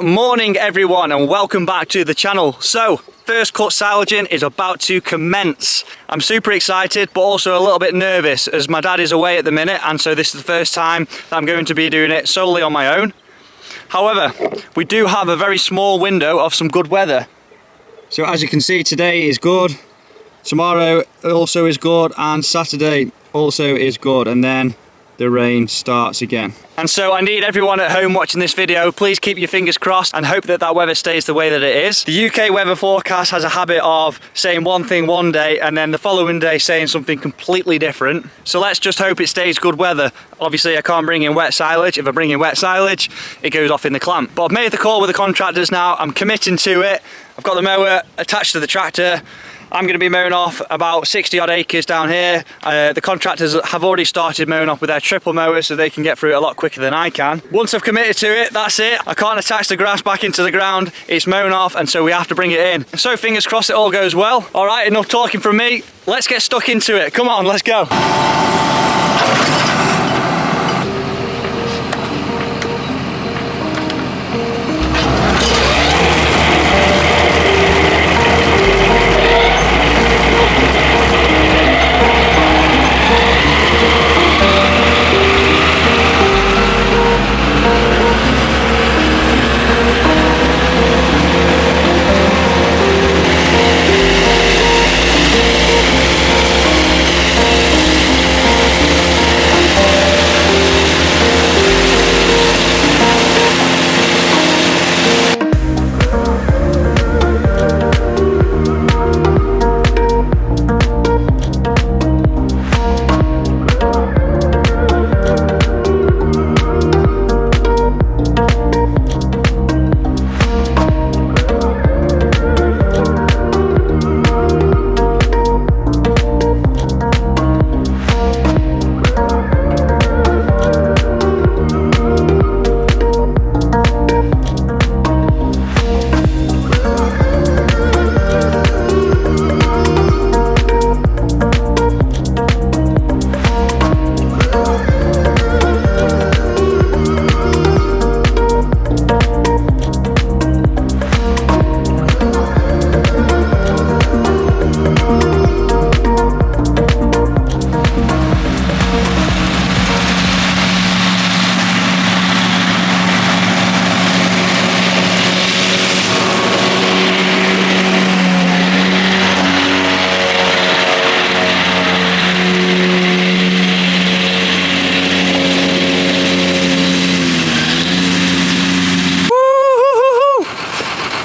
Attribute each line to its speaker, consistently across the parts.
Speaker 1: Morning everyone and welcome back to the channel. So first cut silaging is about to commence. I'm super excited but also a little bit nervous as my dad is away at the minute, and so this is the first time that I'm going to be doing it solely on my own. However, we do have a very small window of some good weather. So as you can see, today is good, tomorrow also is good, and Saturday also is good, and then the rain starts again. And so I need everyone at home watching this video, please keep your fingers crossed and hope that that weather stays the way that it is. The UK weather forecast has a habit of saying one thing one day and then the following day saying something completely different. So let's just hope it stays good weather. Obviously I can't bring in wet silage. If I bring in wet silage, it goes off in the clamp. But I've made the call with the contractors now, I'm committing to it. I've got the mower attached to the tractor. I'm going to be mowing off about 60 odd acres down here. The contractors have already started mowing off with their triple mower so they can get through it a lot quicker than I can. Once I've committed to it, that's it. I can't attach the grass back into the ground. It's mown off and so we have to bring it in. So fingers crossed it all goes well. All right, enough talking from me. Let's get stuck into it. Come on, let's go.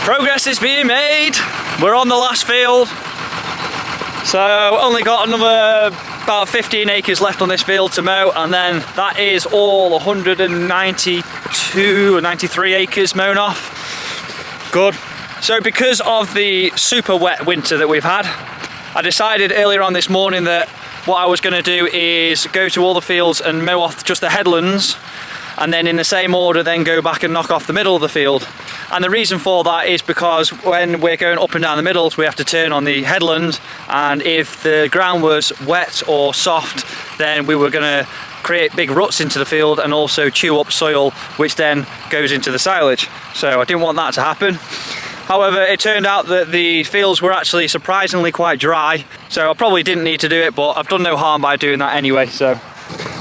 Speaker 1: Progress is being made. We're on the last field. So only got another about 15 acres left on this field to mow, and then that is all 192 or 93 acres mown off. Good. So because of the super wet winter that we've had, I decided earlier on this morning that what I was going to do is go to all the fields and mow off just the headlands, and then in the same order then go back and knock off the middle of the field. And the reason for that is because when we're going up and down the middles we have to turn on the headland, and if the ground was wet or soft then we were going to create big ruts into the field and also chew up soil, which then goes into the silage. So I didn't want that to happen. However, it turned out that the fields were actually surprisingly quite dry, so I probably didn't need to do it, but I've done no harm by doing that anyway.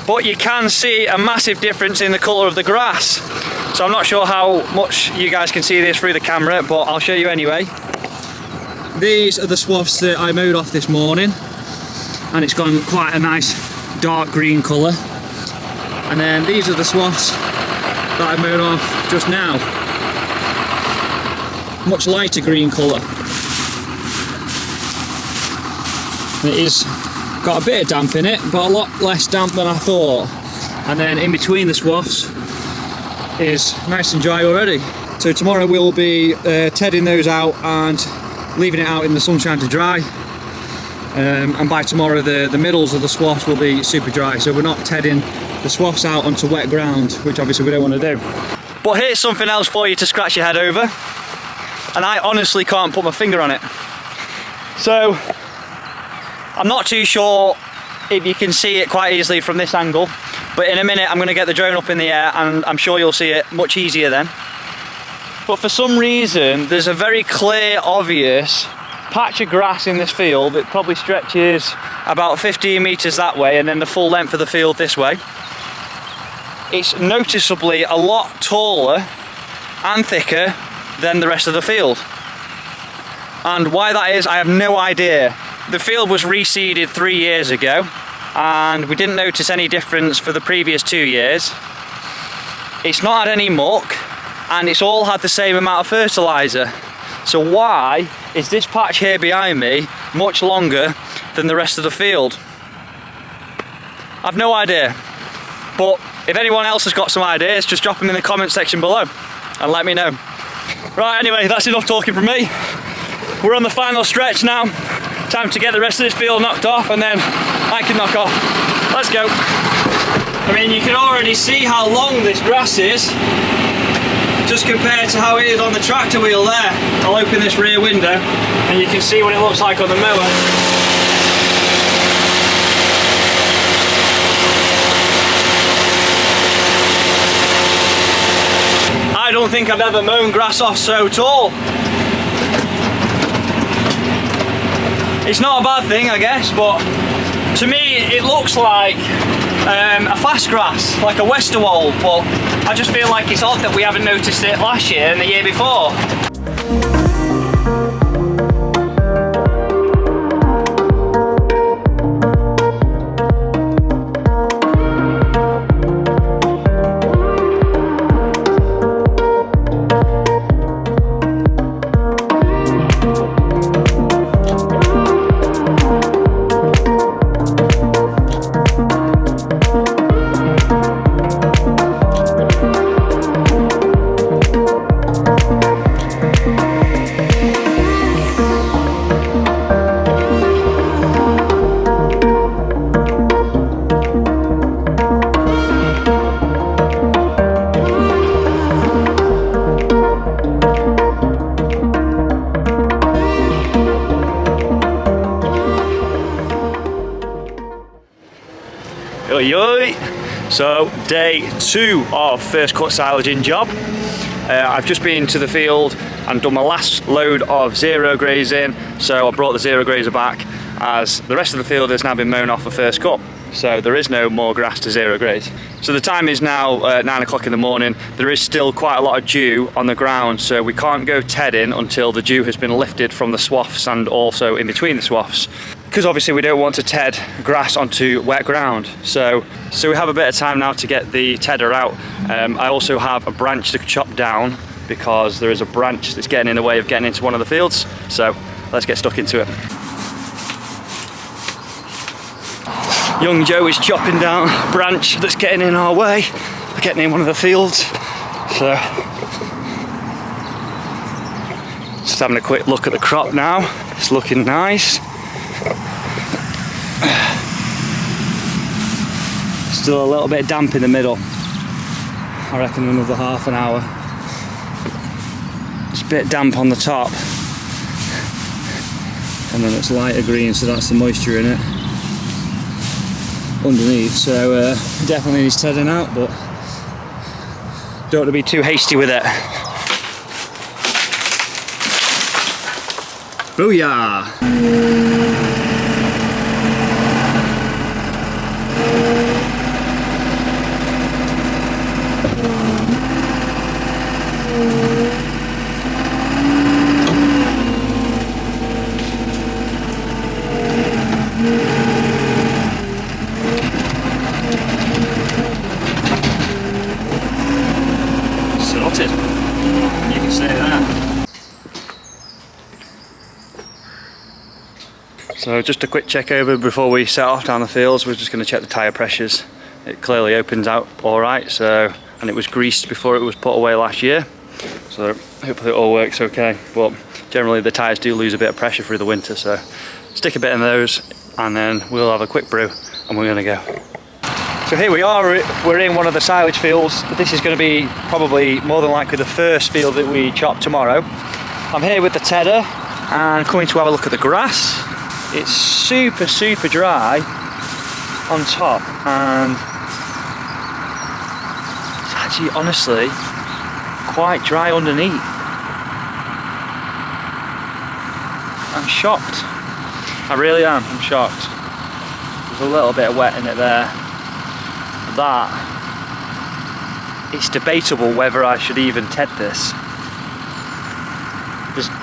Speaker 1: But you can see a massive difference in the colour of the grass. So I'm not sure how much you guys can see this through the camera, but I'll show you anyway. These are the swaths that I mowed off this morning, and it's gone quite a nice dark green colour. And then these are the swaths that I mowed off just now. Much lighter green colour. It is got a bit of damp in it, but a lot less damp than I thought. And then in between the swaths is nice and dry already. So tomorrow we'll be tedding those out and leaving it out in the sunshine to dry. And by tomorrow the middles of the swaths will be super dry, so we're not tedding the swaths out onto wet ground, which obviously we don't want to do. But here's something else for you to scratch your head over, and I honestly can't put my finger on it. So I'm not too sure if you can see it quite easily from this angle, but in a minute I'm going to get the drone up in the air and I'm sure you'll see it much easier then. but for some reason there's a very clear, obvious patch of grass in this field. It probably stretches about 15 metres that way and then the full length of the field this way. It's noticeably a lot taller and thicker than the rest of the field. And why that is, I have no idea. The field was reseeded 3 years ago and we didn't notice any difference for the previous 2 years. It's not had any muck and it's all had the same amount of fertiliser. So why is this patch here behind me much longer than the rest of the field? I've no idea. But if anyone else has got some ideas, just drop them in the comment section below and let me know. Right, anyway, that's enough talking from me. We're on the final stretch now. Time to get the rest of this field knocked off and then I can knock off. Let's go. I mean, you can already see how long this grass is, just compared to how it is on the tractor wheel there. I'll open this rear window and you can see what it looks like on the mower. I don't think I've ever mown grass off so tall. It's not a bad thing, I guess, but to me it looks like a fast grass, like a Westerwold, but I just feel like it's odd that we haven't noticed it last year and the year before. So day 2 of first cut silaging job. I've just been to the field and done my last load of zero grazing, so I brought the zero grazer back as the rest of the field has now been mown off for first cut, so there is no more grass to zero graze. So the time is now 9 o'clock in the morning. There is still quite a lot of dew on the ground, so we can't go tedding until the dew has been lifted from the swaths and also in between the swaths, because obviously we don't want to ted grass onto wet ground. So we have a bit of time now to get the tedder out. I also have a branch to chop down because there is a branch that's getting in the way of getting into one of the fields. So let's get stuck into it. Young Joe is chopping down a branch that's getting in our way, getting in one of the fields. So just having a quick look at the crop now. It's looking nice. Still a little bit damp in the middle. I reckon another half an hour. It's a bit damp on the top, and then it's lighter green, so that's the moisture in it underneath. So definitely needs tedding out, but don't want to be too hasty with it. Booyah! Sorted. You can say that. So just a quick check over before we set off down the fields. We're just going to check the tyre pressures. It clearly opens out alright, so, and it was greased before it was put away last year, so hopefully it all works okay. But generally the tyres do lose a bit of pressure through the winter, so stick a bit in those and then we'll have a quick brew and we're going to go. So here we are, we're in one of the silage fields. This is going to be probably more than likely the first field that we chop tomorrow. I'm here with the tedder and coming to have a look at the grass. It's super dry on top, and it's actually honestly quite dry underneath. I'm shocked. I really am, I'm shocked. There's a little bit of wet in it there. That, it's debatable whether I should even ted this.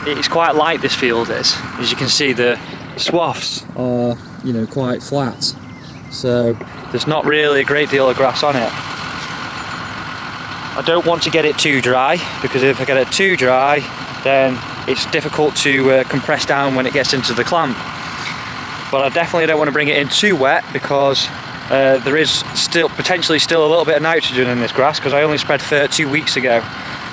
Speaker 1: It's quite light, this field is. As you can see, the swaths are, you know, quite flat. So there's not really a great deal of grass on it. I don't want to get it too dry, because if I get it too dry, then it's difficult to compress down when it gets into the clamp. But I definitely don't want to bring it in too wet, because there is potentially still a little bit of nitrogen in this grass, because I only spread 2 weeks ago.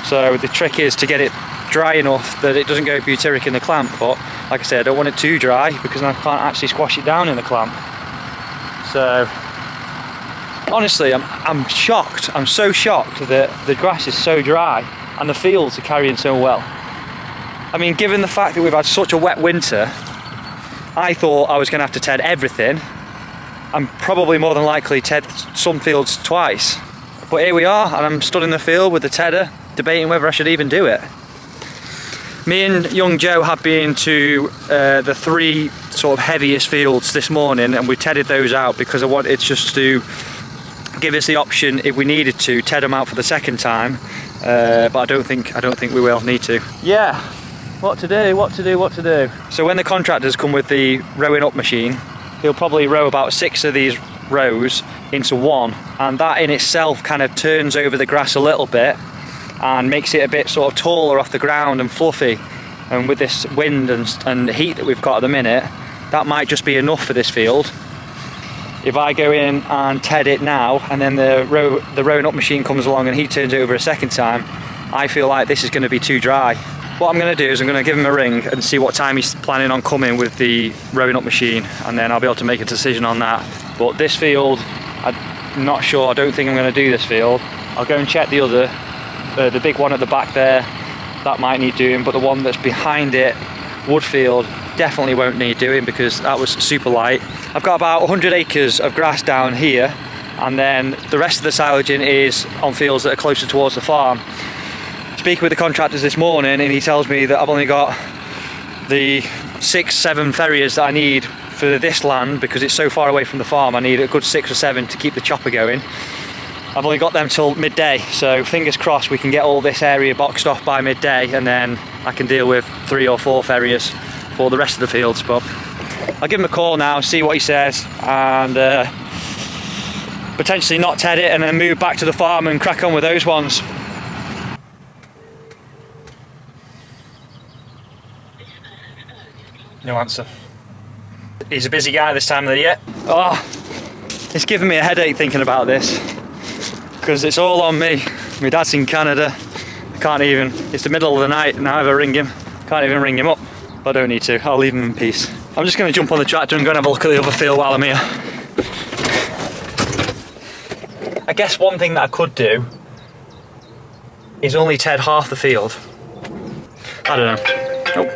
Speaker 1: So the trick is to get it dry enough that it doesn't go butyric in the clamp. But like I said, I don't want it too dry, because then I can't actually squash it down in the clamp. So honestly, I'm shocked. I'm so shocked that the grass is so dry and the fields are carrying so well. I mean, given the fact that we've had such a wet winter, I thought I was going to have to ted everything. I'm probably more than likely ted some fields twice. But here we are, and I'm stood in the field with the tedder, debating whether I should even do it. Me and young Joe have been to the 3 sort of heaviest fields this morning, and we tedded those out because I wanted just to give us the option, if we needed to, ted them out for the second time. But I don't think we will need to. Yeah, what to do. So when the contractors come with the rowing up machine, he'll probably row about 6 of these rows into one, and that in itself kind of turns over the grass a little bit and makes it a bit sort of taller off the ground and fluffy. And with this wind and heat that we've got at the minute, that might just be enough for this field. If I go in and ted it now, and then the rowing up machine comes along and he turns over a second time, I feel like this is going to be too dry. What I'm going to do is I'm going to give him a ring and see what time he's planning on coming with the rowing up machine, and then I'll be able to make a decision on that. But this field, I'm not sure. I don't think I'm going to do this field. I'll go and check the other, the big one at the back there. That might need doing, but the one that's behind it, Woodfield, definitely won't need doing, because that was super light. I've got about 100 acres of grass down here, and then the rest of the silaging is on fields that are closer towards the farm. Speaking with the contractors this morning, and he tells me that I've only got the 6-7 ferriers that I need for this land, because it's so far away from the farm. I need a good 6 or 7 to keep the chopper going. I've only got them till midday, so fingers crossed we can get all this area boxed off by midday, and then I can deal with 3 or 4 ferriers for the rest of the fields. But I'll give him a call now, see what he says, and potentially not ted it and then move back to the farm and crack on with those ones. No answer. He's a busy guy this time of the year. Oh, it's giving me a headache thinking about this, because it's all on me. My dad's in Canada. I can't even, it's the middle of the night and I have a ring him. Can't even ring him up. But I don't need to, I'll leave him in peace. I'm just going to jump on the tractor and go and have a look at the other field while I'm here. I guess one thing that I could do is only ted half the field. I don't know. Oh.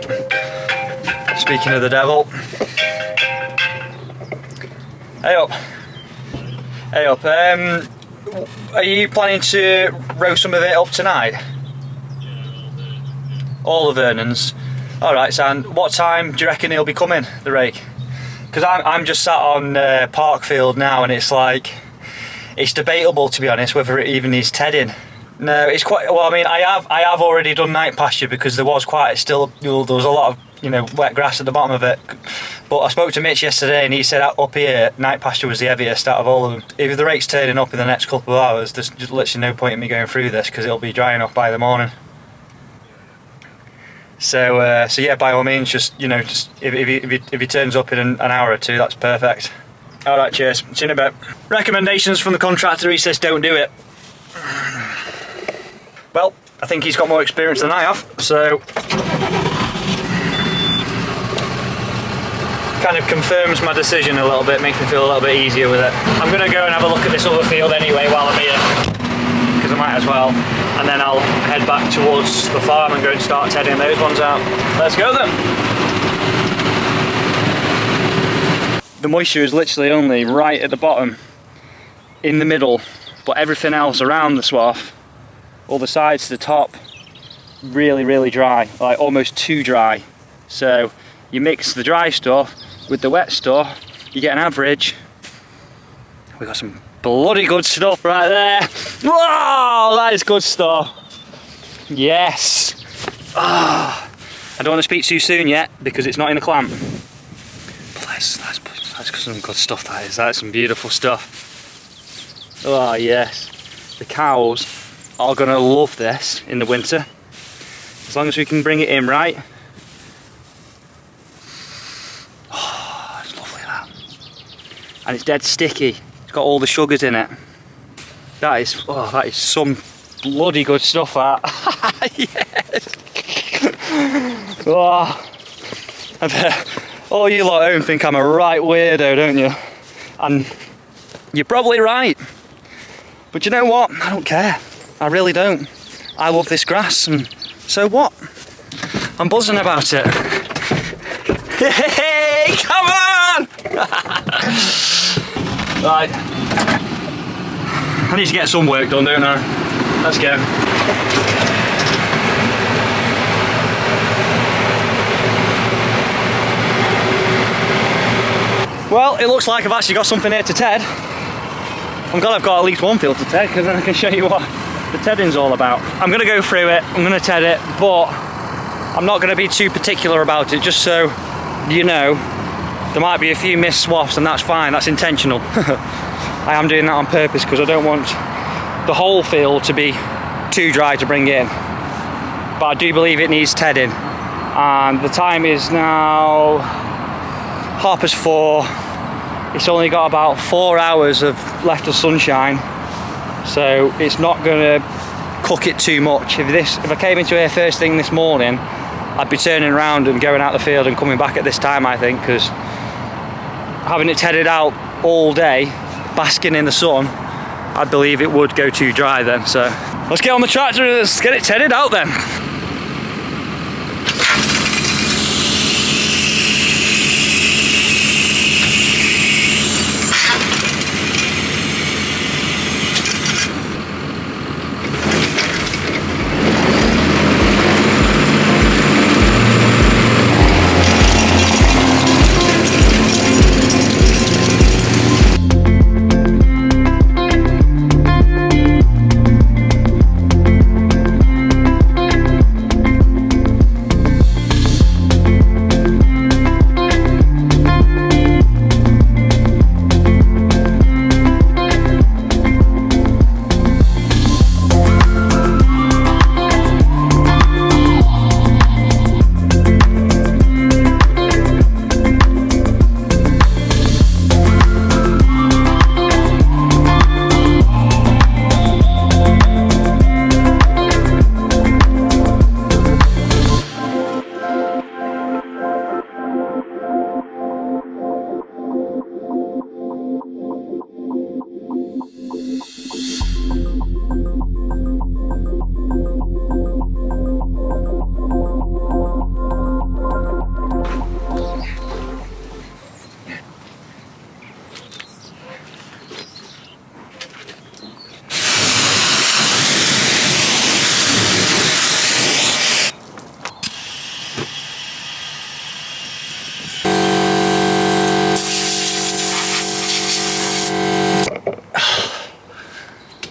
Speaker 1: Speaking of the devil. Hey up. Hey up. Are you planning to row some of it up tonight? All of Vernon's? Alright, Sam. What time do you reckon he'll be coming, the rake? Because I'm just sat on Parkfield now, and it's like, it's debatable, to be honest, whether it even needs tedding. No, it's quite, well, I mean, I have already done night pasture, because there was there was a lot of, you know, wet grass at the bottom of it. But I spoke to Mitch yesterday, and he said up here night pasture was the heaviest out of all of them. If the rake's turning up in the next couple of hours, there's just literally no point in me going through this, because it'll be dry enough by the morning. So yeah, by all means, just, you know, just if he turns up in an hour or 2, that's perfect. All right, cheers. See you in a bit. Recommendations from the contractor. He says don't do it. Well, I think he's got more experience than I have, so kind of confirms my decision a little bit, makes me feel a little bit easier with it. I'm going to go and have a look at this other field anyway while I'm here, because I might as well, and then I'll head back towards the farm and go and start tedding those ones out. Let's go then! The moisture is literally only right at the bottom, in the middle, but everything else around the swath, all the sides to the top, really, really dry, like almost too dry. So you mix the dry stuff with the wet stuff, you get an average. We got some bloody good stuff right there. Whoa, that is good stuff. Yes. I don't want to speak too soon yet because it's not in the clamp. But that's some good stuff, that is. That's some beautiful stuff. Oh yes. The cows are going to love this in the winter. As long as we can bring it in right. Oh, it's lovely that. And it's dead sticky. It's got all the sugars in it. That is some bloody good stuff, that. Yes. Oh. All you lot at home think I'm a right weirdo, don't you? And you're probably right. But you know what? I don't care. I really don't. I love this grass, and so what? I'm buzzing about it. Hey, come on! Right. I need to get some work done, don't I? Let's go. Well, it looks like I've actually got something here to ted. I'm glad I've got at least one field to ted, because then I can show you what the tedding's all about. I'm going to go through it, I'm going to ted it, but I'm not going to be too particular about it, just so you know. There might be a few missed swaths, and that's fine, that's intentional. I am doing that on purpose because I don't want the whole field to be too dry to bring in. But I do believe it needs tedding. And the time is now 4:30. It's only got about 4 hours left of sunshine, so it's not going to cook it too much. If I came into here first thing this morning, I'd be turning around and going out the field and coming back at this time, I think, because having it tedded out all day, basking in the sun, I believe it would go too dry then. So let's get on the tractor and let's get it tedded out then.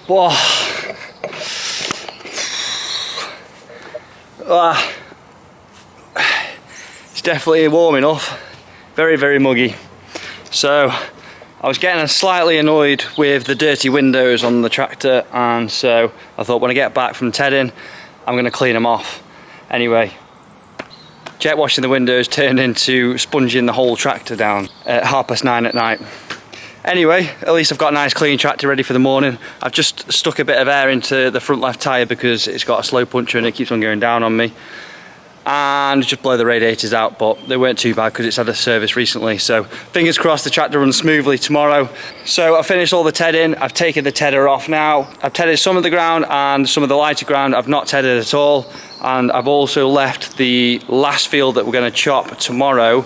Speaker 1: Whoa. It's definitely warm enough. Very, very muggy. So I was getting slightly annoyed with the dirty windows on the tractor, and so I thought when I get back from tedding, I'm going to clean them off. Anyway, jet washing the windows turned into sponging the whole tractor down at 9:30 at night. Anyway, at least I've got a nice clean tractor ready for the morning. I've just stuck a bit of air into the front left tyre because it's got a slow puncher and it keeps on going down on me. And just blow the radiators out, but they weren't too bad because it's had a service recently. So fingers crossed the tractor runs smoothly tomorrow. So I finished all the tedding. I've taken the tedder off now. I've tedded some of the ground and some of the lighter ground I've not tedded at all. And I've also left the last field that we're going to chop tomorrow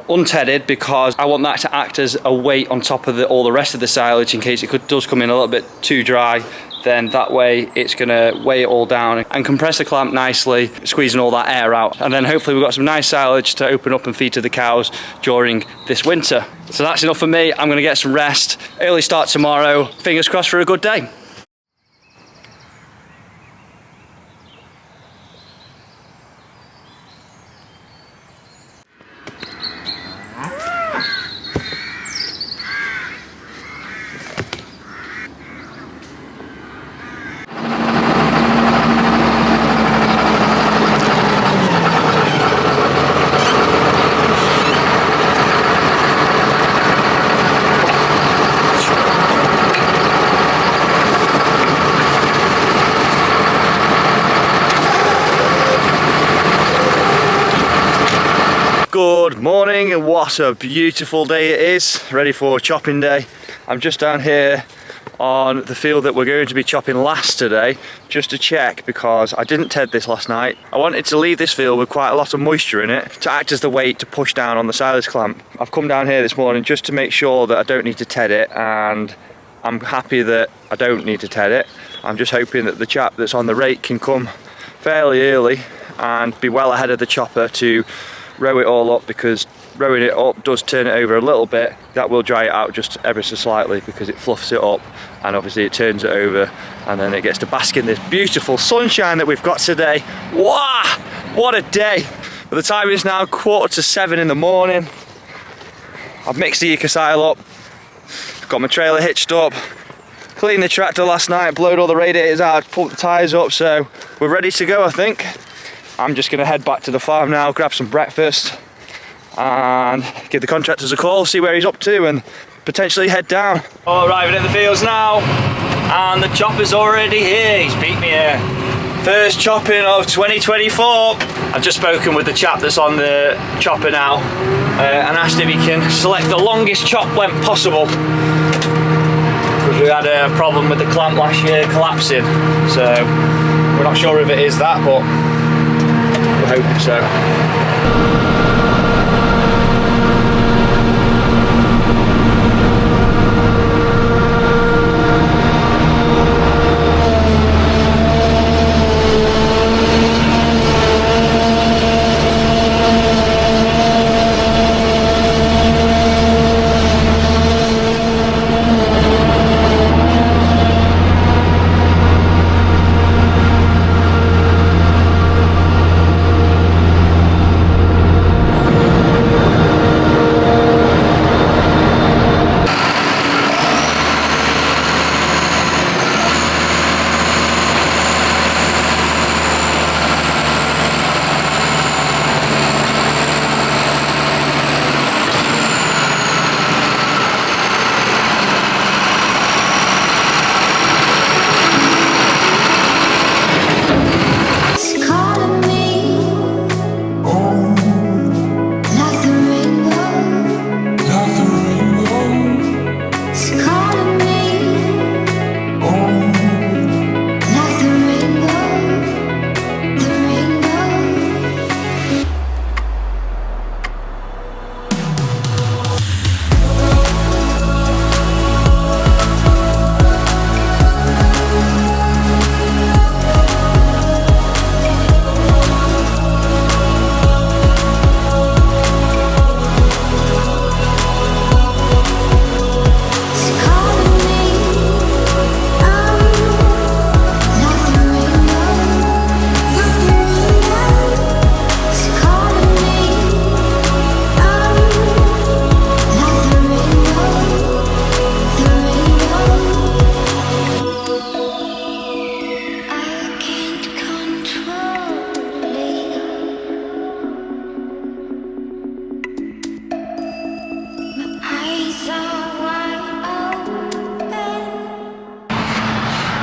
Speaker 1: untedded because I want that to act as a weight on top of all the rest of the silage in case it does come in a little bit too dry then that way it's gonna weigh it all down and compress the clamp nicely, squeezing all that air out. And then hopefully we've got some nice silage to open up and feed to the cows during this winter. So that's enough for me. I'm gonna get some rest. Early start tomorrow. Fingers crossed for a good day. Good morning, and what a beautiful day it is, ready for chopping day. I'm just down here on the field that we're going to be chopping last today, just to check, because I didn't ted this last night. I wanted to leave this field with quite a lot of moisture in it to act as the weight to push down on the silage clamp. I've come down here this morning just to make sure that I don't need to ted it, and I'm happy that I don't need to ted it. I'm just hoping that the chap that's on the rake can come fairly early and be well ahead of the chopper to row it all up, because rowing it up does turn it over a little bit. That will dry it out just ever so slightly because it fluffs it up, and obviously it turns it over, and then it gets to bask in this beautiful sunshine that we've got today. Wow, what a day. But the time is now 6:45 in the morning. I've mixed the ecosile up, got my trailer hitched up, cleaned the tractor last night, blowed all the radiators out, pumped the tyres up, so we're ready to go, I think. I'm just gonna head back to the farm now, grab some breakfast and give the contractors a call, see where he's up to, and potentially head down. Oh, arriving at the fields now, and the chopper's already here. He's beat me here. First chopping of 2024. I've just spoken with the chap that's on the chopper now and asked if he can select the longest chop length possible, because we had a problem with the clamp last year collapsing, so we're not sure if it is that, but we're hoping so.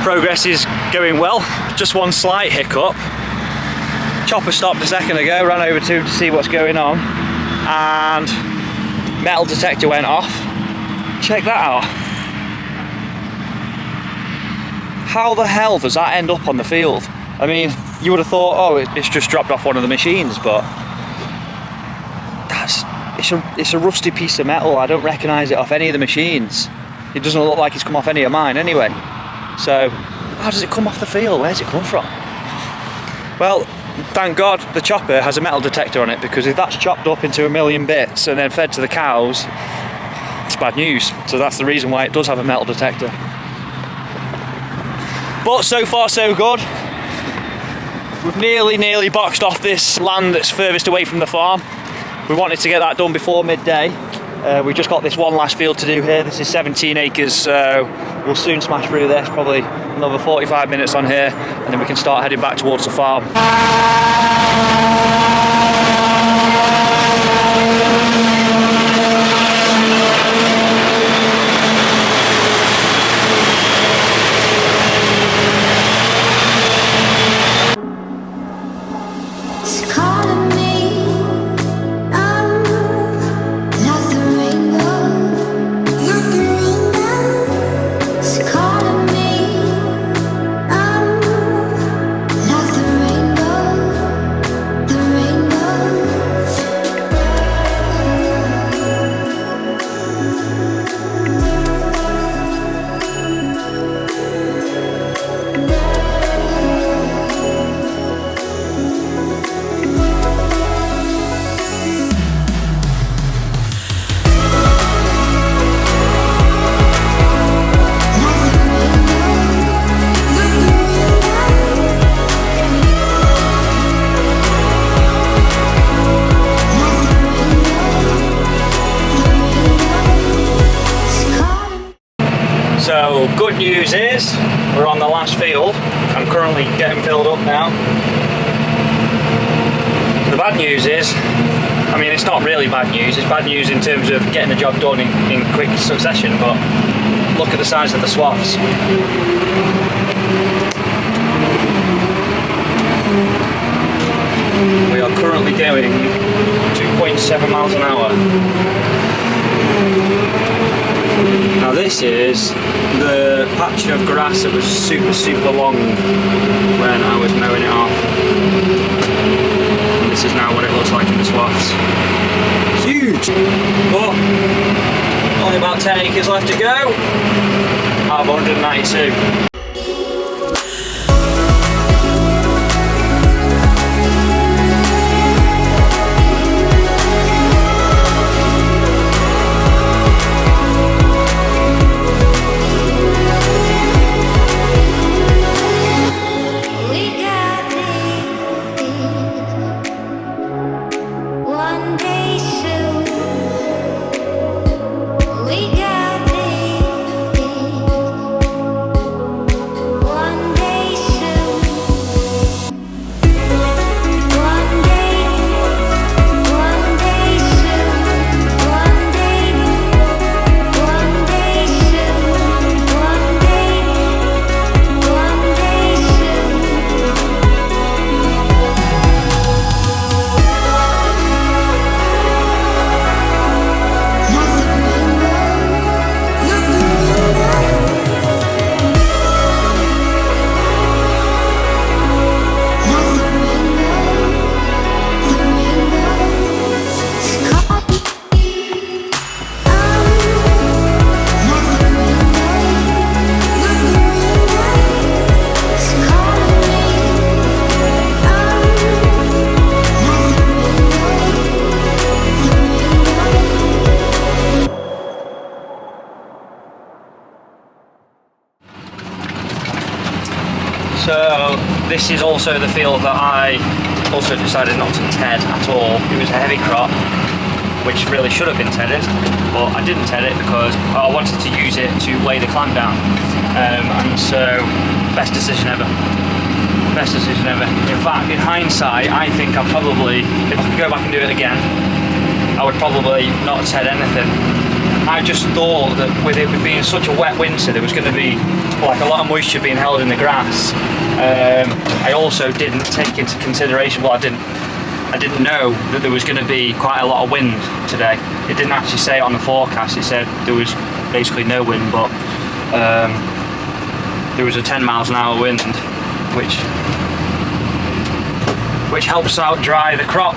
Speaker 1: Progress is going well, just one slight hiccup. Chopper stopped a second ago, ran over to him to see what's going on, and metal detector went off. Check that out. How the hell does that end up on the field? I mean, you would have thought, oh, it's just dropped off one of the machines, but it's a rusty piece of metal. I don't recognise it off any of the machines. It doesn't look like it's come off any of mine anyway. So How does it come off the field? Where's it come from? Well, thank God the chopper has a metal detector on it, because if that's chopped up into a million bits and then fed to the cows, it's bad news. So that's the reason why it does have a metal detector. But so far so good. We've nearly boxed off this land that's furthest away from the farm. We wanted to get that done before midday. We just got this one last field to do here. This is 17 acres, so we'll soon smash through this, probably another 45 minutes on here, and then we can start heading back towards the farm. So good news is we're on the last field. I'm currently getting filled up now. The bad news is, I mean, it's not really bad news. It's bad news in terms of getting the job done in quick succession, but look at the size of the swaths. We are currently doing 2.7 miles an hour. Now this is the patch of grass that was super long when I was mowing it off. And this is now what it looks like in the swaths. Huge! But only about 10 acres left to go out of 192. So this is also the field that I also decided not to ted at all. It was a heavy crop, which really should have been tedded, but I didn't ted it because I wanted to use it to lay the clamp down. And so, best decision ever. Best decision ever. In fact, in hindsight, I think I probably, if I could go back and do it again, I would probably not ted anything. I just thought that with it being such a wet winter, there was going to be like a lot of moisture being held in the grass. I also didn't take into consideration, well, I didn't know that there was going to be quite a lot of wind today. It didn't actually say it on the forecast. It said there was basically no wind, but there was a 10 miles an hour wind, which helps out dry the crop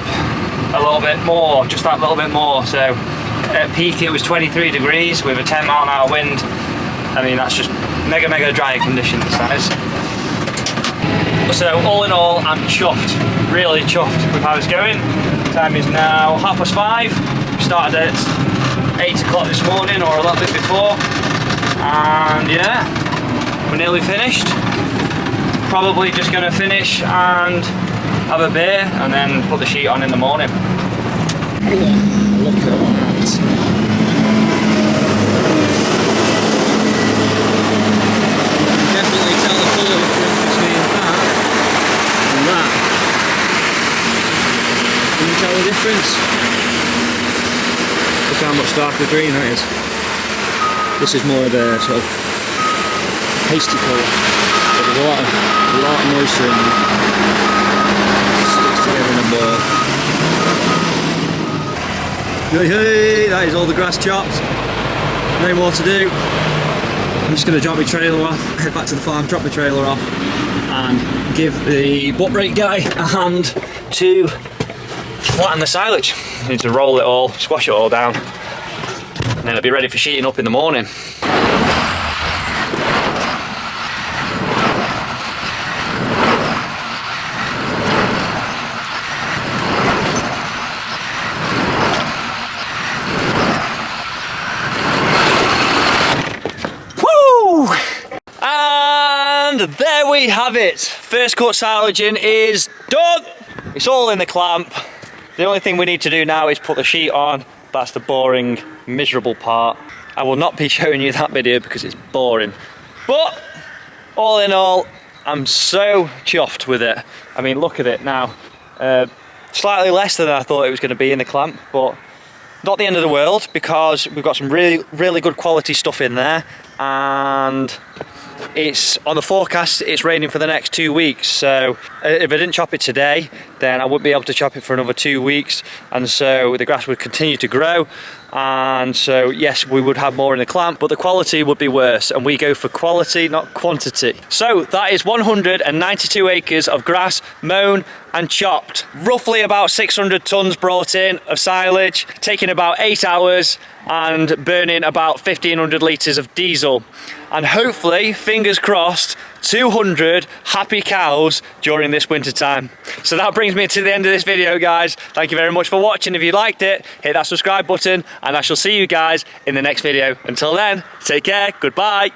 Speaker 1: a little bit more, just that little bit more. So at peak it was 23 degrees with a 10 mile an hour wind. I mean, that's just mega dry conditions, that is. So all in all, I'm chuffed, really chuffed with how it's going. Time is now 5:30. We started at 8 o'clock this morning, or a little bit before, and yeah, we're nearly finished. Probably just going to finish and have a beer and then put the sheet on in the morning. Look at that. Definitely tell the colour difference between that and that. Can you tell the difference? Look how much darker green that is. This is more of a sort of pasty colour. But there's a lot of moisture in there. It sticks together in a ball. Hey, that is all the grass chopped. No more to do. I'm just going to drop my trailer off, head back to the farm, drop my trailer off, and give the butt brake guy a hand to flatten the silage. I need to roll it all, squash it all down, and then it'll be ready for sheeting up in the morning. And there we have it. First cut silaging is done. It's all in the clamp. The only thing we need to do now is put the sheet on. That's the boring, miserable part. I will not be showing you that video because it's boring. But all in all, I'm so chuffed with it. I mean, look at it now. Slightly less than I thought it was going to be in the clamp, but not the end of the world because we've got some really good quality stuff in there, and it's on the forecast it's raining for the next 2 weeks, so if I didn't chop it today then I wouldn't be able to chop it for another 2 weeks, and so the grass would continue to grow, and so yes, we would have more in the clamp, but the quality would be worse, and we go for quality, not quantity. So that is 192 acres of grass mown and chopped. Roughly about 600 tons brought in of silage, taking about 8 hours and burning about 1,500 litres of diesel. And hopefully, fingers crossed, 200 happy cows during this winter time. So that brings me to the end of this video, guys. Thank you very much for watching. If you liked it, hit that subscribe button, and I shall see you guys in the next video. Until then, take care, goodbye.